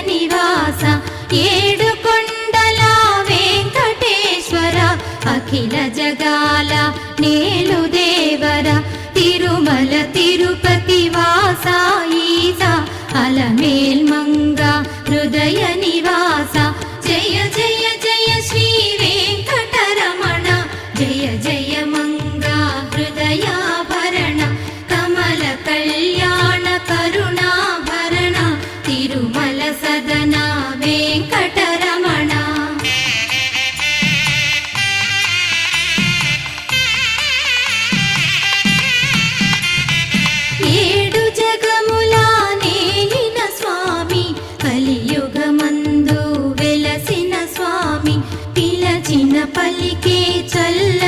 నివాస ఏడు కొండల వెంకటేశ్వర అఖిల జగాల నేలు దేవర తిరుమల తిరుపతి వాస ఈస అలమేల్ మంగ హృదయ నివాస జయ జయ జయ శ్రీ వెంకటరమణ జయ జయ మంగ హృదయాభరణ కమల కళ్యాణ కరుణాభరణ తిరుమల సదన వెంకటరమణ ఏడు జగముల నేలిన స్వామి కలియుగమందు వెలసిన స్వామి పిలచిన పలికే చల్ల